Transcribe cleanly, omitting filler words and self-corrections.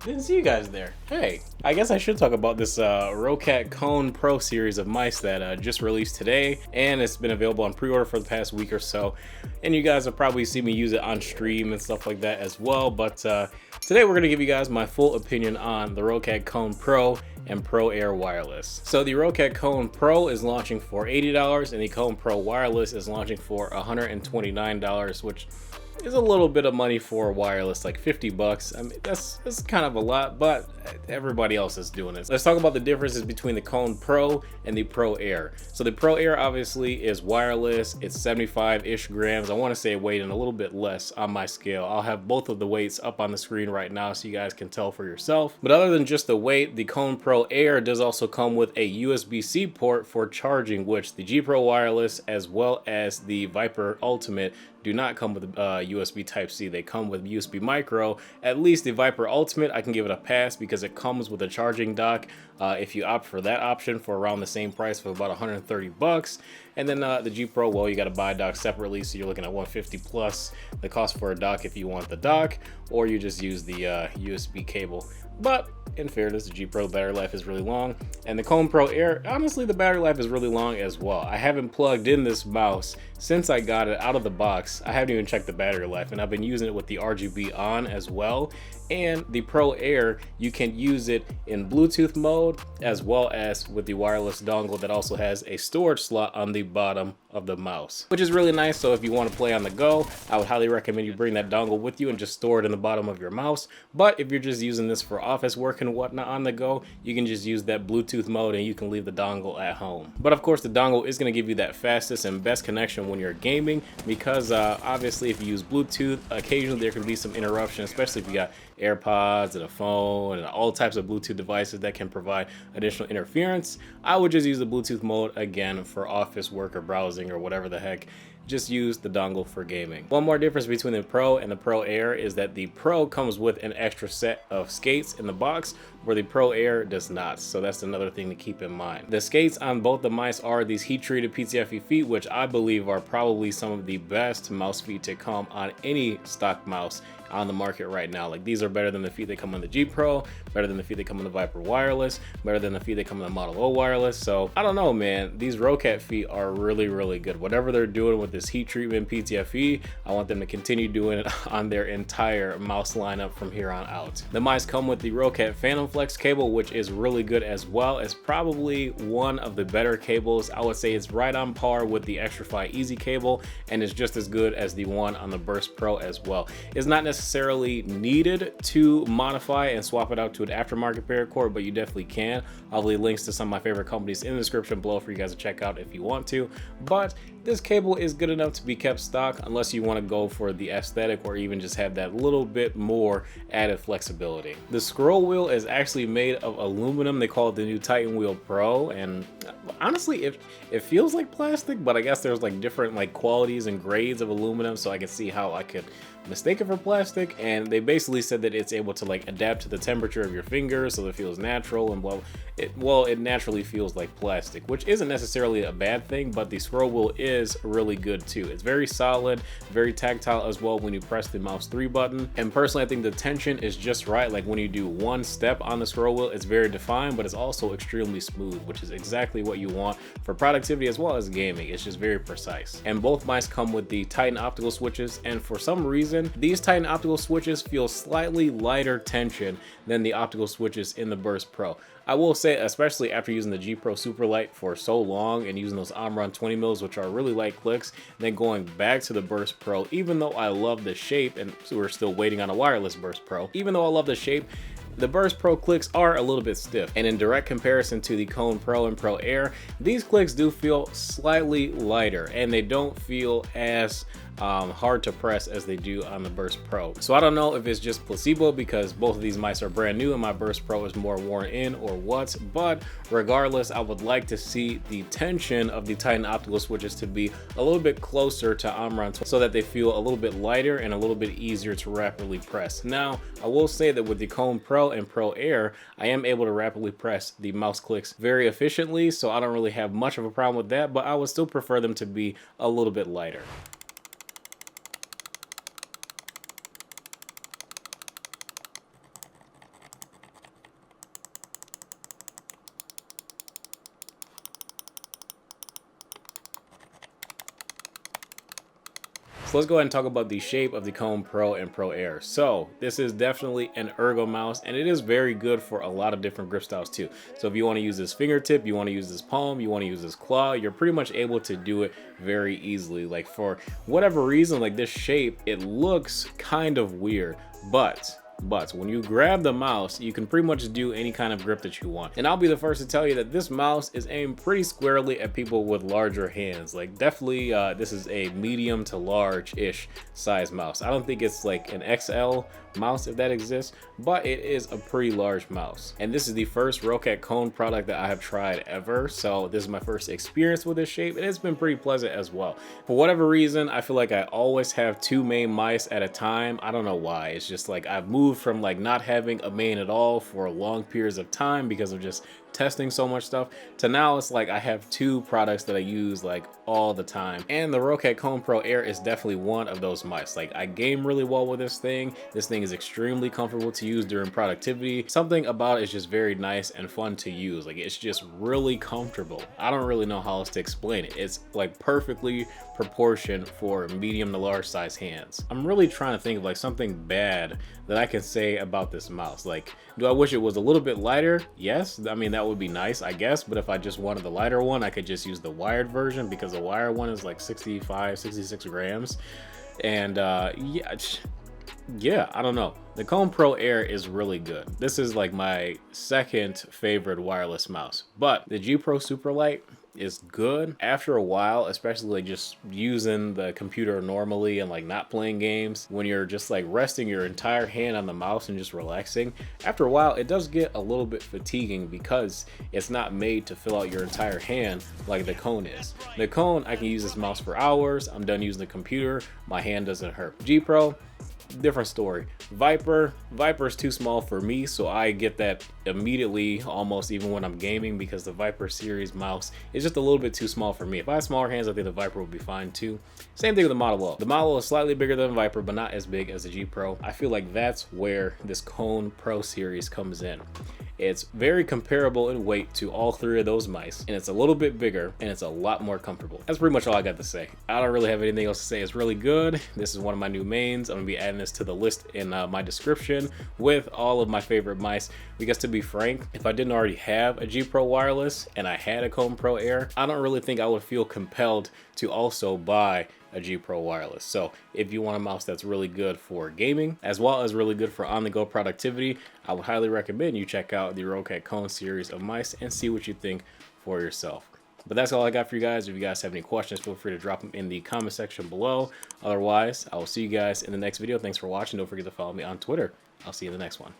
Didn't see you guys there. Hey, I guess I should talk about this Roccat Kone Pro series of mice that just released today, and it's been available on pre-order for the past week or so. And you guys have probably seen me use it on stream and stuff like that as well. But today we're going to give you guys my full opinion on the Roccat Kone Pro and Pro Air Wireless. So the Roccat Kone Pro is launching for $80 and the Kone Pro Wireless is launching for $129, which is a little bit of money for wireless, like 50 bucks. I mean, that's kind of a lot, but everybody else is doing it. Let's talk about the differences between the Kone Pro and the Pro Air. So the Pro Air obviously is wireless. It's 75-ish grams. I want to say it weighed in a little bit less on my scale. I'll have both of the weights up on the screen right now so you guys can tell for yourself. But other than just the weight, the Kone Pro Air does also come with a USB-C port for charging, which the G Pro Wireless as well as the Viper Ultimate do not come with USB Type-C. They come with USB Micro. At least the Viper Ultimate, I can give it a pass because it comes with a charging dock. If you opt for that option for around the same price for about 130 bucks. And then the G Pro, well, you got to buy a dock separately, so you're looking at 150 plus the cost for a dock if you want the dock, or you just use the USB cable. But in fairness, the G Pro battery life is really long, and the Kone Pro Air, honestly, the battery life is really long as well. I haven't plugged in this mouse since I got it out of the box. I haven't even checked the battery life, and I've been using it with the RGB on as well. And the Pro Air, you can use it in Bluetooth mode as well as with the wireless dongle that also has a storage slot on the bottom of the mouse, which is really nice. So if you want to play on the go, I would highly recommend you bring that dongle with you and just store it in the bottom of your mouse. But if you're just using this for office work and whatnot on the go, you can just use that Bluetooth mode and you can leave the dongle at home. But of course, the dongle is going to give you that fastest and best connection when you're gaming, because obviously if you use Bluetooth, occasionally there can be some interruption, especially if you got AirPods and a phone and all types of Bluetooth devices that can provide additional interference. I would just use the Bluetooth mode again for office work or browsing or whatever the heck. Just use the dongle for gaming. One more difference between the Pro and the Pro Air is that the Pro comes with an extra set of skates in the box, where the Pro Air does not. So that's another thing to keep in mind. The skates on both the mice are these heat-treated PTFE feet, which I believe are probably some of the best mouse feet to come on any stock mouse on the market right now. Like, these are better than the feet that come on the G Pro, better than the feet that come on the Viper Wireless, better than the feet that come on the Model O Wireless. So I don't know, man, these Roccat feet are really, really good. Whatever they're doing with this heat treatment PTFE, I want them to continue doing it on their entire mouse lineup from here on out. The mice come with the Roccat Phantom Flex cable, which is really good as well. It's probably one of the better cables. I would say it's right on par with the Xtrfy Easy cable, and it's just as good as the one on the Burst Pro as well. It's not necessarily needed to modify and swap it out to an aftermarket paracord, but you definitely can. I'll leave links to some of my favorite companies in the description below for you guys to check out if you want to. But this cable is good enough to be kept stock unless you want to go for the aesthetic or even just have that little bit more added flexibility. The scroll wheel is actually made of aluminum. They call it the new Titan Wheel Pro, and honestly it feels like plastic, but I guess there's like different like qualities and grades of aluminum, so I can see how I could mistake it for plastic. And they basically said that it's able to like adapt to the temperature of your fingers so that it feels natural, and it naturally feels like plastic, which isn't necessarily a bad thing. But the scroll wheel is really good too. It's very solid, very tactile as well when you press the mouse 3 button, and personally I think the tension is just right. Like when you do one step on the scroll wheel, it's very defined, but it's also extremely smooth, which is exactly what you want for productivity as well as gaming. It's just very precise. And both mice come with the Titan optical switches, and for some reason these Titan optical switches feel slightly lighter tension than the optical switches in the Burst Pro. I will say, especially after using the G Pro Superlight for so long and using those Omron 20 mils, which are really light clicks, then going back to the Burst Pro, even though I love the shape, and we're still waiting on a wireless Burst Pro, even though I love the shape, the Burst Pro clicks are a little bit stiff, and in direct comparison to the Kone Pro and Pro Air, these clicks do feel slightly lighter, and they don't feel as hard to press as they do on the Burst Pro. So I don't know if it's just placebo because both of these mice are brand new and my Burst Pro is more worn in, or what, but regardless, I would like to see the tension of the Titan optical switches to be a little bit closer to Omron so that they feel a little bit lighter and a little bit easier to rapidly press. Now, I will say that with the Kone Pro and Pro Air, I am able to rapidly press the mouse clicks very efficiently, so I don't really have much of a problem with that, but I would still prefer them to be a little bit lighter. let's go ahead and talk about the shape of the Kone Pro and Pro Air. So this is definitely an ergo mouse, and it is very good for a lot of different grip styles too. So if you want to use this fingertip, you want to use this palm, you want to use this claw, you're pretty much able to do it very easily. Like for whatever reason, like this shape, it looks kind of weird, but when you grab the mouse, you can pretty much do any kind of grip that you want. And I'll be the first to tell you that this mouse is aimed pretty squarely at people with larger hands. Like definitely this is a medium to large-ish size mouse. I don't think it's like an XL mouse if that exists, but it is a pretty large mouse. And this is the first Roccat Kone product that I have tried ever, so this is my first experience with this shape, and it's been pretty pleasant as well. For whatever reason, I feel like I always have two main mice at a time. I don't know why. It's just like I've moved from like not having a main at all for long periods of time because of just testing so much stuff, to now it's like I have two products that I use like all the time. And the Roccat Kone Pro Air is definitely one of those mice. Like I game really well with this thing. This thing is extremely comfortable to use during productivity. Something about it is just very nice and fun to use. Like it's just really comfortable. I don't really know how else to explain it. It's like perfectly proportioned for medium to large size hands. I'm really trying to think of like something bad that I can say about this mouse. Like, do I wish it was a little bit lighter? Yes, I mean that would be nice, I guess, but if I just wanted the lighter one, I could just use the wired version, because the wired one is like 66 grams. And yeah, I don't know. The Kone Pro Air is really good. This is like my second favorite wireless mouse, but the G Pro Superlight is good after a while, especially like just using the computer normally and like not playing games. When you're just like resting your entire hand on the mouse and just relaxing, after a while it does get a little bit fatiguing because it's not made to fill out your entire hand like the Kone is. The Kone, I can use this mouse for hours. I'm done using the computer, my hand doesn't hurt. G Pro, different story. Viper's too small for me, so I get that immediately, almost even when I'm gaming, because the Viper series mouse is just a little bit too small for me. If I had smaller hands, I think the Viper would be fine too. Same thing with the Model L. The Model L is slightly bigger than the Viper, but not as big as the G Pro. I feel like that's where this Kone Pro series comes in. It's very comparable in weight to all three of those mice, and it's a little bit bigger, and it's a lot more comfortable. That's pretty much all I got to say. I don't really have anything else to say. It's really good. This is one of my new mains. I'm gonna be adding this to the list in my description with all of my favorite mice, because to be frank, if I didn't already have a G Pro wireless and I had a Kone Pro Air, I don't really think I would feel compelled to also buy a G Pro wireless. So if you want a mouse that's really good for gaming as well as really good for on-the-go productivity, I would highly recommend you check out the Roccat Kone series of mice and see what you think for yourself. But that's all I got for you guys. If you guys have any questions, feel free to drop them in the comment section below. Otherwise, I will see you guys in the next video. Thanks for watching. Don't forget to follow me on Twitter. I'll see you in the next one.